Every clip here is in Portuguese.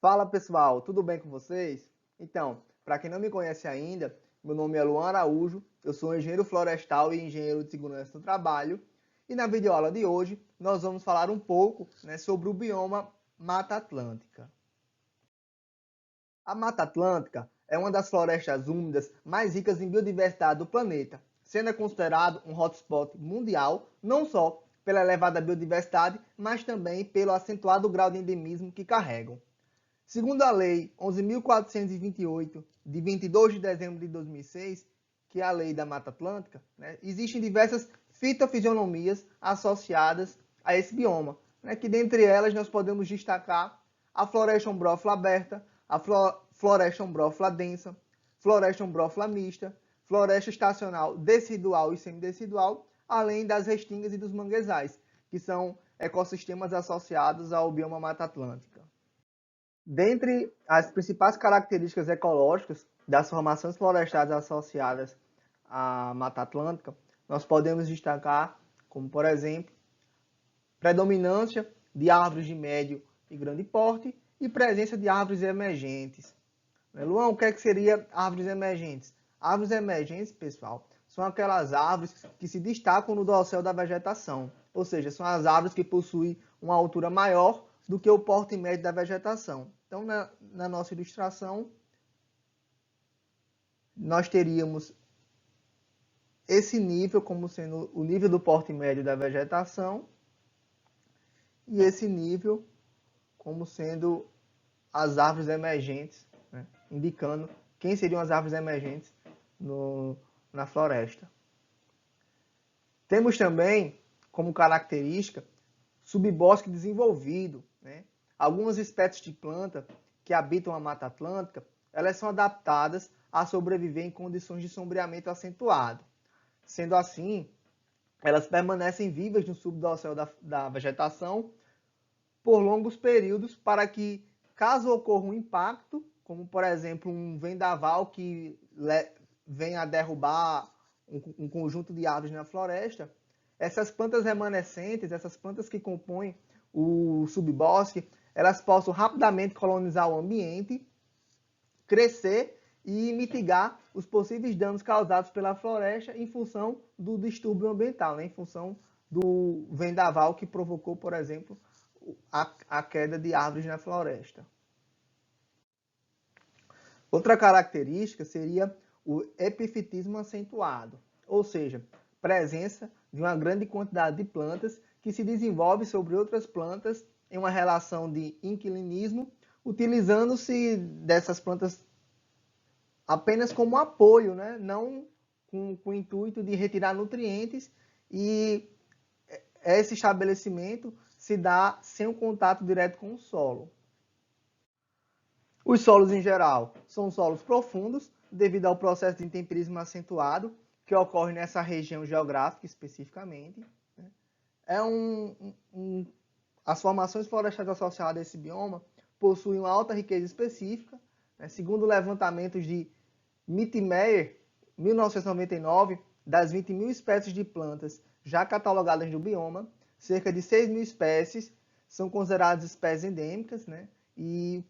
Fala pessoal, tudo bem com vocês? Então, para quem não me conhece ainda, meu nome é Luan Araújo, eu sou engenheiro florestal e engenheiro de segurança do trabalho. E na videoaula de hoje nós vamos falar um pouco, sobre o bioma Mata Atlântica. A Mata Atlântica é uma das florestas úmidas mais ricas em biodiversidade do planeta, sendo considerado um hotspot mundial, não só pela elevada biodiversidade, mas também pelo acentuado grau de endemismo que carregam. Segundo a Lei 11.428, de 22 de dezembro de 2006, que é a Lei da Mata Atlântica, existem diversas fitofisionomias associadas a esse bioma, que dentre elas nós podemos destacar a floresta ombrófila aberta, a floresta ombrófila densa, floresta ombrófila mista, floresta estacional decidual e semidecidual, além das restingas e dos manguezais, que são ecossistemas associados ao bioma Mata Atlântica. Dentre as principais características ecológicas das formações florestais associadas à Mata Atlântica, nós podemos destacar, como por exemplo, predominância de árvores de médio e grande porte e presença de árvores emergentes. Luan, o que é que seria árvores emergentes? Árvores emergentes, pessoal, são aquelas árvores que se destacam no dossel da vegetação, ou seja, são as árvores que possuem uma altura maior do que o porte médio da vegetação. Então, na nossa ilustração, nós teríamos esse nível como sendo o nível do porte médio da vegetação e esse nível como sendo as árvores emergentes, indicando quem seriam as árvores emergentes na floresta. Temos também como característica subbosque desenvolvido. Algumas espécies de planta que habitam a Mata Atlântica, elas são adaptadas a sobreviver em condições de sombreamento acentuado. Sendo assim, elas permanecem vivas no subdossel da vegetação por longos períodos para que, caso ocorra um impacto, como por exemplo um vendaval que venha a derrubar um conjunto de árvores na floresta, essas plantas remanescentes, essas plantas que compõem o subbosque, elas possam rapidamente colonizar o ambiente, crescer e mitigar os possíveis danos causados pela floresta em função do distúrbio ambiental, em função do vendaval que provocou, por exemplo, a queda de árvores na floresta. Outra característica seria o epifitismo acentuado, ou seja, presença de uma grande quantidade de plantas que se desenvolve sobre outras plantas em uma relação de inquilinismo, utilizando-se dessas plantas apenas como apoio, não com o intuito de retirar nutrientes, e esse estabelecimento se dá sem o contato direto com o solo. Os solos, em geral, são solos profundos, devido ao processo de intemperismo acentuado, que ocorre nessa região geográfica especificamente. As formações florestais associadas a esse bioma possuem uma alta riqueza específica. Segundo levantamentos de Mittermeier, 1999, das 20.000 espécies de plantas já catalogadas no bioma, cerca de 6.000 espécies são consideradas espécies endêmicas. E,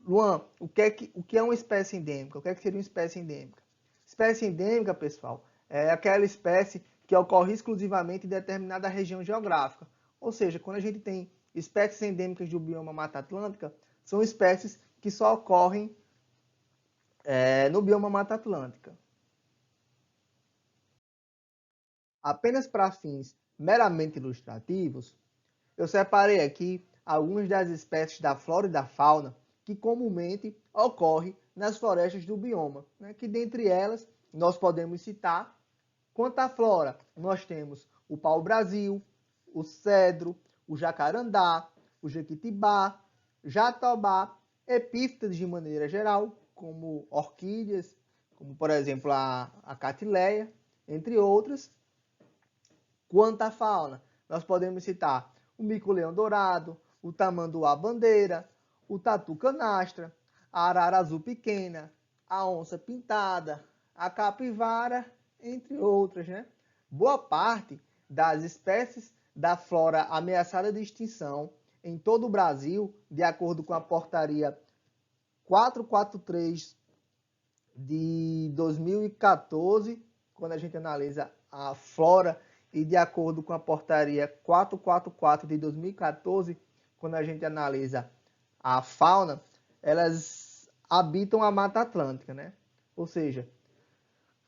Luan, o que é uma espécie endêmica? O que seria uma espécie endêmica? Espécie endêmica, pessoal, é aquela espécie que ocorre exclusivamente em determinada região geográfica. Ou seja, quando a gente tem espécies endêmicas do bioma Mata Atlântica, são espécies que só ocorrem no bioma Mata Atlântica. Apenas para fins meramente ilustrativos, eu separei aqui algumas das espécies da flora e da fauna que comumente ocorrem nas florestas do bioma, que dentre elas nós podemos citar. Quanto à flora, nós temos o pau-brasil, o cedro, o jacarandá, o jequitibá, jatobá, epífitas de maneira geral, como orquídeas, como por exemplo a catileia, entre outras. Quanto à fauna, nós podemos citar o mico-leão dourado, o tamanduá-bandeira, o tatu-canastra, a arara azul pequena, a onça pintada, a capivara, entre outras. Boa parte das espécies da flora ameaçada de extinção em todo o Brasil, de acordo com a portaria 443 de 2014, quando a gente analisa a flora, e de acordo com a portaria 444 de 2014, quando a gente analisa a fauna, elas habitam a Mata Atlântica, né? Ou seja,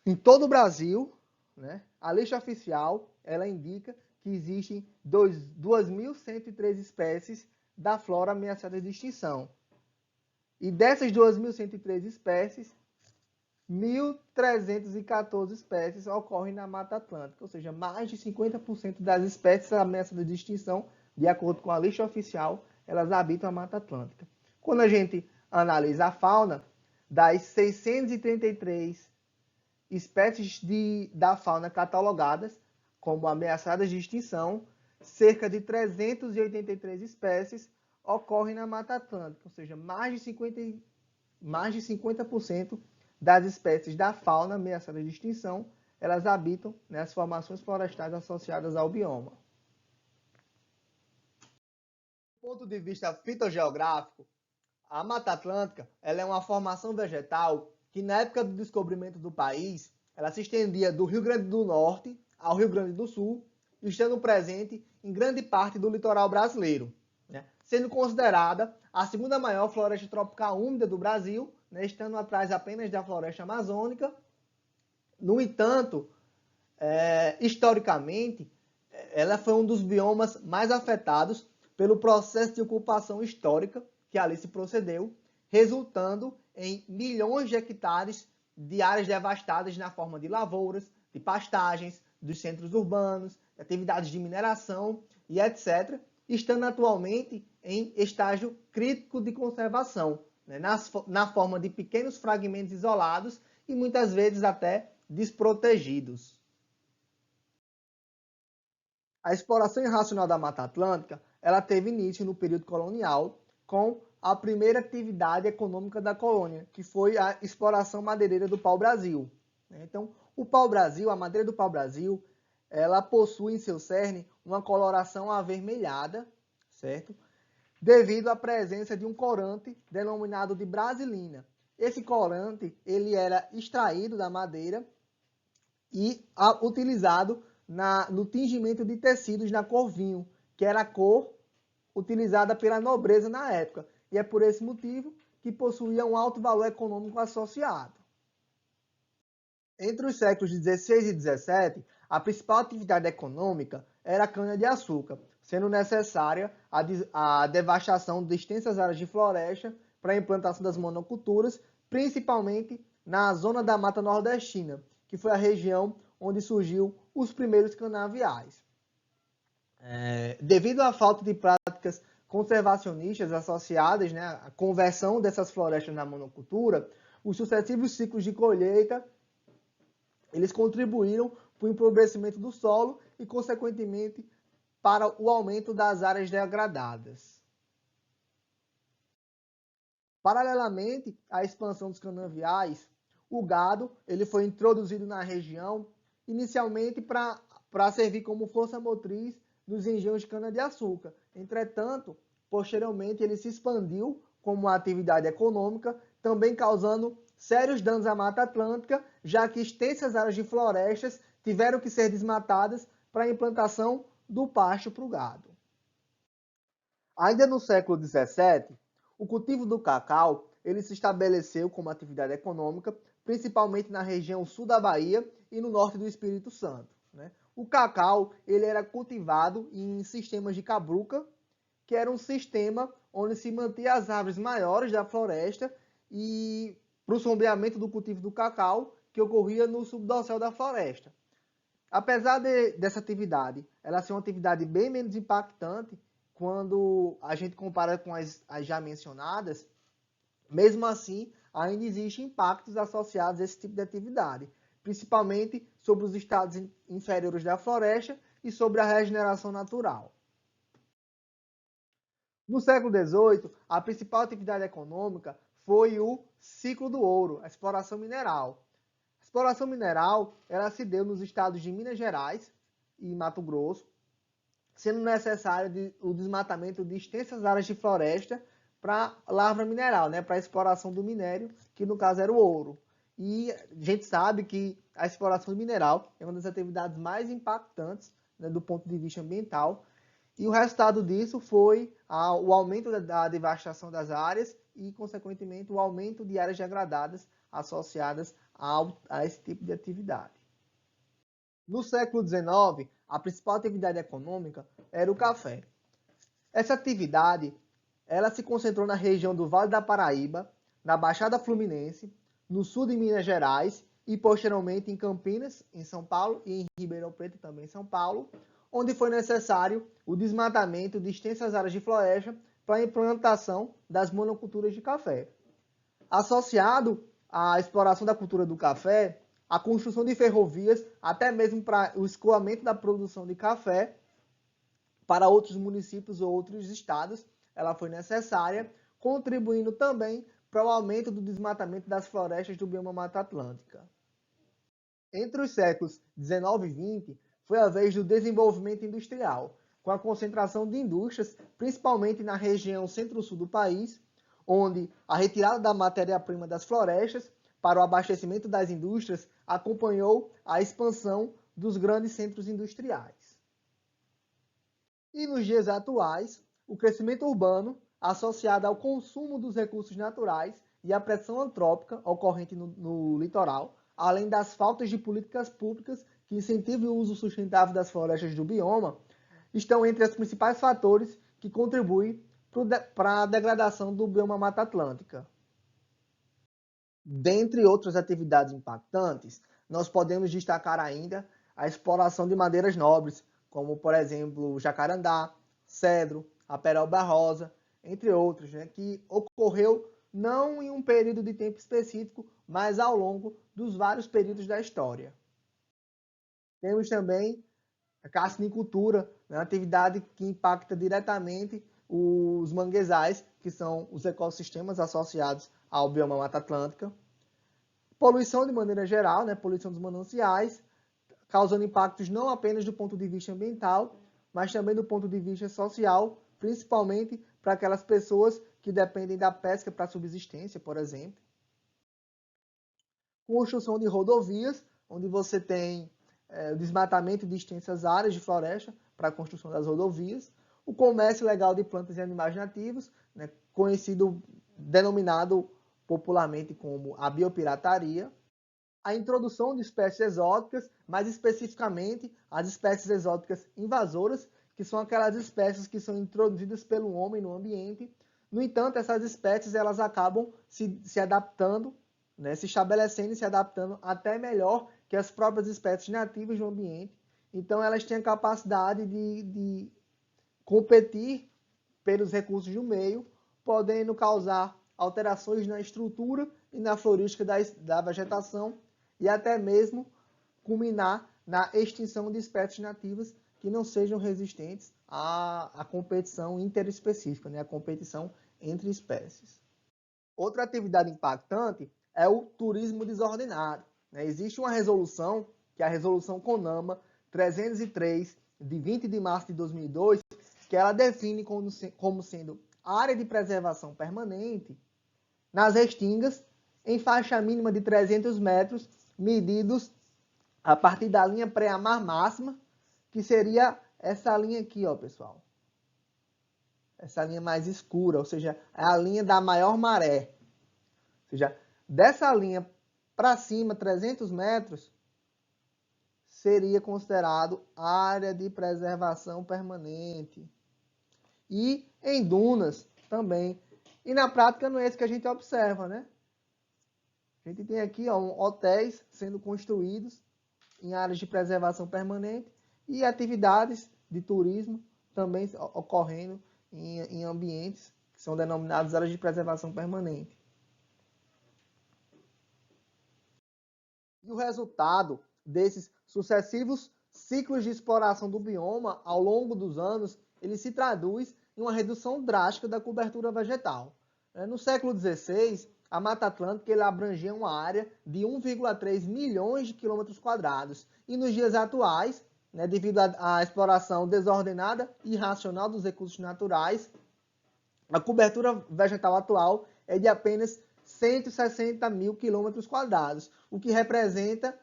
em todo o Brasil, né, a lista oficial ela indica que existem 2.103 espécies da flora ameaçadas de extinção. E dessas 2.103 espécies, 1.314 espécies ocorrem na Mata Atlântica, ou seja, mais de 50% das espécies ameaçadas de extinção, de acordo com a lista oficial, elas habitam a Mata Atlântica. Quando a gente analisa a fauna, das 633 espécies da fauna catalogadas como ameaçadas de extinção, cerca de 383 espécies ocorrem na Mata Atlântica, ou seja, mais de 50% das espécies da fauna ameaçadas de extinção, elas habitam nas formações florestais associadas ao bioma. Do ponto de vista fitogeográfico, a Mata Atlântica ela é uma formação vegetal que, na época do descobrimento do país, ela se estendia do Rio Grande do Norte ao Rio Grande do Sul, estando presente em grande parte do litoral brasileiro, né? Sendo considerada a segunda maior floresta tropical úmida do Brasil, né? Estando atrás apenas da floresta amazônica. No entanto, historicamente, ela foi um dos biomas mais afetados pelo processo de ocupação histórica que ali se procedeu, resultando em milhões de hectares de áreas devastadas na forma de lavouras, de pastagens, dos centros urbanos, atividades de mineração e etc., estando atualmente em estágio crítico de conservação, né, na forma de pequenos fragmentos isolados e muitas vezes até desprotegidos. A exploração irracional da Mata Atlântica ela teve início no período colonial com a primeira atividade econômica da colônia, que foi a exploração madeireira do pau-brasil. Então, o pau-brasil, a madeira do pau-brasil, ela possui em seu cerne uma coloração avermelhada, certo? Devido à presença de um corante denominado de brasilina. Esse corante ele era extraído da madeira e utilizado no tingimento de tecidos na cor vinho, que era a cor utilizada pela nobreza na época. E é por esse motivo que possuía um alto valor econômico associado. Entre os séculos XVI e XVII, a principal atividade econômica era a cana-de-açúcar, sendo necessária a devastação de extensas áreas de floresta para a implantação das monoculturas, principalmente na zona da Mata Nordestina, que foi a região onde surgiu os primeiros canaviais. Devido à falta de práticas conservacionistas associadas, né, à conversão dessas florestas na monocultura, os sucessivos ciclos de colheita eles contribuíram para o empobrecimento do solo e, consequentemente, para o aumento das áreas degradadas. Paralelamente à expansão dos canaviais, o gado ele foi introduzido na região inicialmente para servir como força motriz nos engenhos de cana-de-açúcar. Entretanto, posteriormente ele se expandiu como uma atividade econômica, também causando sérios danos à Mata Atlântica, já que extensas áreas de florestas tiveram que ser desmatadas para a implantação do pasto para o gado. Ainda no século XVII, o cultivo do cacau ele se estabeleceu como atividade econômica, principalmente na região sul da Bahia e no norte do Espírito Santo, né? O cacau ele era cultivado em sistemas de cabruca, que era um sistema onde se mantia as árvores maiores da floresta e para o sombreamento do cultivo do cacau, que ocorria no subdossel da floresta. Apesar dessa atividade, ela ser uma atividade bem menos impactante quando a gente compara com as já mencionadas, mesmo assim, ainda existem impactos associados a esse tipo de atividade, principalmente sobre os estados inferiores da floresta e sobre a regeneração natural. No século XVIII, a principal atividade econômica foi o ciclo do ouro, a exploração mineral. A exploração mineral ela se deu nos estados de Minas Gerais e Mato Grosso, sendo necessário o desmatamento de extensas áreas de floresta para lavra mineral, né, para a exploração do minério, que no caso era o ouro. E a gente sabe que a exploração do mineral é uma das atividades mais impactantes, né, do ponto de vista ambiental, e o resultado disso foi o aumento da devastação das áreas e, consequentemente, o aumento de áreas degradadas associadas a esse tipo de atividade. No século XIX, a principal atividade econômica era o café. Essa atividade ela se concentrou na região do Vale da Paraíba, na Baixada Fluminense, no sul de Minas Gerais e, posteriormente, em Campinas, em São Paulo, e em Ribeirão Preto, também em São Paulo, onde foi necessário o desmatamento de extensas áreas de floresta para a implantação das monoculturas de café. Associado à exploração da cultura do café, a construção de ferrovias, até mesmo para o escoamento da produção de café para outros municípios ou outros estados, ela foi necessária, contribuindo também para o aumento do desmatamento das florestas do bioma Mata Atlântica. Entre os séculos 19 e 20, foi a vez do desenvolvimento industrial, com a concentração de indústrias, principalmente na região centro-sul do país, onde a retirada da matéria-prima das florestas para o abastecimento das indústrias acompanhou a expansão dos grandes centros industriais. E nos dias atuais, o crescimento urbano, associado ao consumo dos recursos naturais e à pressão antrópica ocorrente no litoral, além das faltas de políticas públicas que incentivem o uso sustentável das florestas do bioma, estão entre os principais fatores que contribuem para a degradação do bioma Mata Atlântica. Dentre outras atividades impactantes, nós podemos destacar ainda a exploração de madeiras nobres, como, por exemplo, o jacarandá, cedro, a peroba rosa, entre outros, né, que ocorreu não em um período de tempo específico, mas ao longo dos vários períodos da história. Temos também a carcinicultura, né, uma atividade que impacta diretamente os manguezais, que são os ecossistemas associados ao bioma Mata Atlântica. Poluição de maneira geral, né, poluição dos mananciais, causando impactos não apenas do ponto de vista ambiental, mas também do ponto de vista social, principalmente para aquelas pessoas que dependem da pesca para subsistência, por exemplo. Construção de rodovias, onde você tem o desmatamento de extensas áreas de floresta para a construção das rodovias. O comércio legal de plantas e animais nativos, né, denominado popularmente como a biopirataria. A introdução de espécies exóticas, mais especificamente as espécies exóticas invasoras, que são aquelas espécies que são introduzidas pelo homem no ambiente. No entanto, essas espécies elas acabam se adaptando, né, se estabelecendo e se adaptando até melhor que as próprias espécies nativas do ambiente. Então, elas têm a capacidade de competir pelos recursos do meio, podendo causar alterações na estrutura e na florística da vegetação e até mesmo culminar na extinção de espécies nativas que não sejam resistentes à competição interespecífica, né, à competição entre espécies. Outra atividade impactante é o turismo desordenado. Né? Existe uma resolução, que é a Resolução CONAMA 303, de 20 de março de 2002, que ela define como sendo área de preservação permanente nas restingas em faixa mínima de 300 metros, medidos a partir da linha pré-amar máxima, que seria essa linha aqui, ó, pessoal. Essa linha mais escura, ou seja, é a linha da maior maré. Ou seja, dessa linha para cima, 300 metros, seria considerado área de preservação permanente. E em dunas também. E na prática não é isso que a gente observa, né? A gente tem aqui ó, hotéis sendo construídos em áreas de preservação permanente e atividades de turismo também ocorrendo em ambientes que são denominados áreas de preservação permanente. E o resultado desses sucessivos ciclos de exploração do bioma ao longo dos anos, ele se traduz em uma redução drástica da cobertura vegetal. No século XVI, a Mata Atlântica ele abrangia uma área de 1,3 milhões de quilômetros quadrados. E nos dias atuais, né, devido à exploração desordenada e irracional dos recursos naturais, A cobertura vegetal atual é de apenas 160 mil quilômetros quadrados, o que representa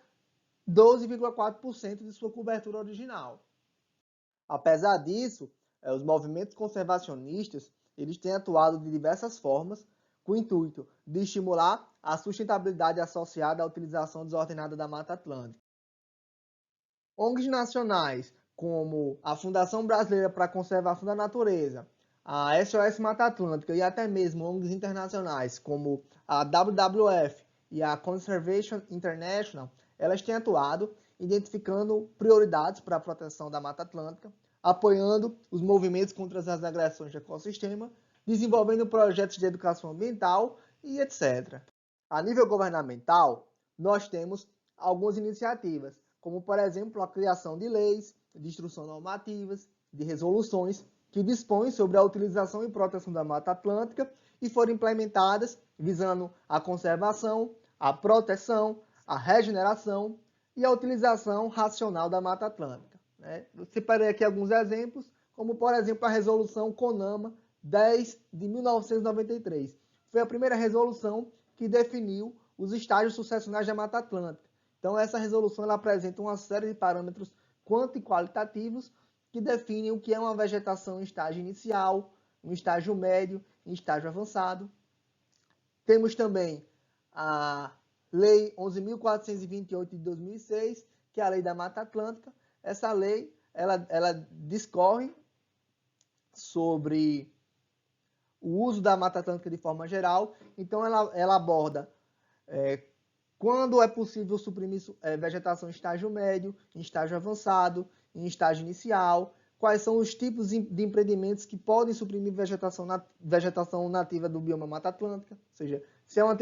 12,4% de sua cobertura original. Apesar disso, os movimentos conservacionistas eles têm atuado de diversas formas com o intuito de estimular a sustentabilidade associada à utilização desordenada da Mata Atlântica. ONGs nacionais, como a Fundação Brasileira para a Conservação da Natureza, a SOS Mata Atlântica e até mesmo ONGs internacionais, como a WWF e a Conservation International, elas têm atuado identificando prioridades para a proteção da Mata Atlântica, apoiando os movimentos contra as agressões do ecossistema, desenvolvendo projetos de educação ambiental e etc. A nível governamental, nós temos algumas iniciativas, como, por exemplo, a criação de leis, de instruções normativas, de resoluções que dispõem sobre a utilização e proteção da Mata Atlântica e foram implementadas visando a conservação, a proteção, a regeneração e a utilização racional da Mata Atlântica. Eu separei aqui alguns exemplos, como, por exemplo, a Resolução CONAMA 10 de 1993. Foi a primeira resolução que definiu os estágios sucessionais da Mata Atlântica. Então, essa resolução ela apresenta uma série de parâmetros quanto e qualitativos que definem o que é uma vegetação em estágio inicial, um estágio médio e estágio avançado. Temos também a Lei 11.428 de 2006, que é a Lei da Mata Atlântica. Essa lei ela discorre sobre o uso da Mata Atlântica de forma geral. Então, ela aborda quando é possível suprimir vegetação em estágio médio, em estágio avançado, em estágio inicial, quais são os tipos de empreendimentos que podem suprimir vegetação nativa do bioma Mata Atlântica, ou seja, se é uma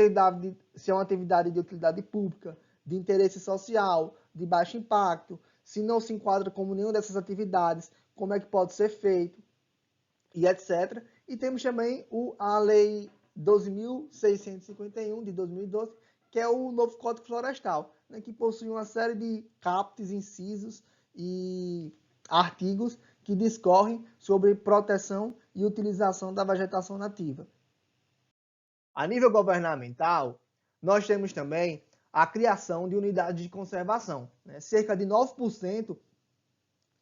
atividade de utilidade pública, de interesse social, de baixo impacto, se não se enquadra como nenhuma dessas atividades, como é que pode ser feito, e etc. E temos também a Lei 12.651, de 2012, que é o novo Código Florestal, que possui uma série de capítulos, incisos e artigos que discorrem sobre proteção e utilização da vegetação nativa. A nível governamental, nós temos também a criação de unidades de conservação. Cerca de 9%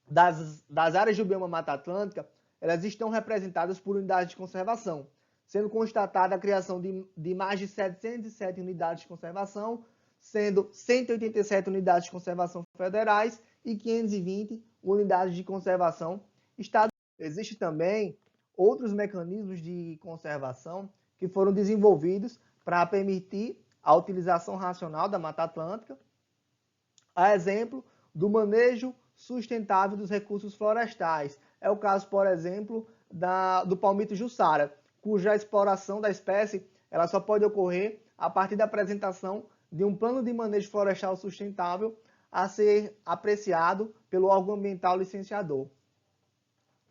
das áreas do bioma Mata Atlântica elas estão representadas por unidades de conservação, sendo constatada a criação de mais de 707 unidades de conservação, sendo 187 unidades de conservação federais e 520 unidades de conservação estaduais. Existem também outros mecanismos de conservação que foram desenvolvidos para permitir a utilização racional da Mata Atlântica, a exemplo do manejo sustentável dos recursos florestais. É o caso, por exemplo, do palmito jussara, cuja exploração da espécie ela só pode ocorrer a partir da apresentação de um plano de manejo florestal sustentável a ser apreciado pelo órgão ambiental licenciador.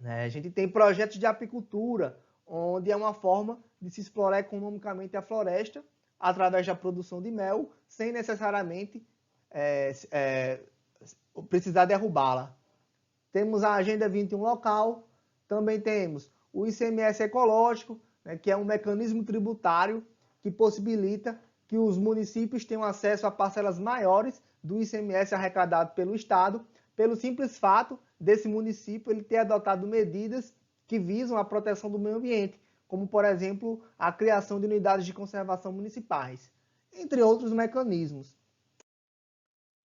A gente tem projetos de apicultura, onde é uma forma de se explorar economicamente a floresta através da produção de mel, sem necessariamente precisar derrubá-la. Temos a Agenda 21 local, também temos o ICMS ecológico, que é um mecanismo tributário que possibilita que os municípios tenham acesso a parcelas maiores do ICMS arrecadado pelo Estado, pelo simples fato desse município ele ter adotado medidas que visam a proteção do meio ambiente, como, por exemplo, a criação de unidades de conservação municipais, entre outros mecanismos.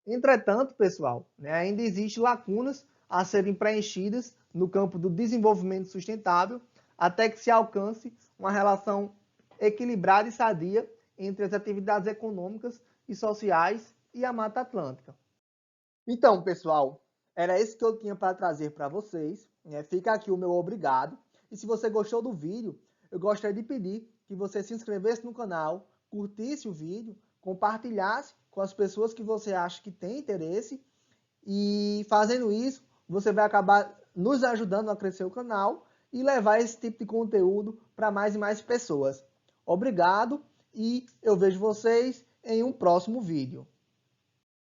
Entretanto, pessoal, ainda existem lacunas a serem preenchidas no campo do desenvolvimento sustentável, até que se alcance uma relação equilibrada e sadia entre as atividades econômicas e sociais e a Mata Atlântica. Então, pessoal, era isso que eu tinha para trazer para vocês. Fica aqui o meu obrigado. E se você gostou do vídeo, eu gostaria de pedir que você se inscrevesse no canal, curtisse o vídeo, compartilhasse com as pessoas que você acha que tem interesse. E fazendo isso, você vai acabar nos ajudando a crescer o canal e levar esse tipo de conteúdo para mais e mais pessoas. Obrigado e eu vejo vocês em um próximo vídeo.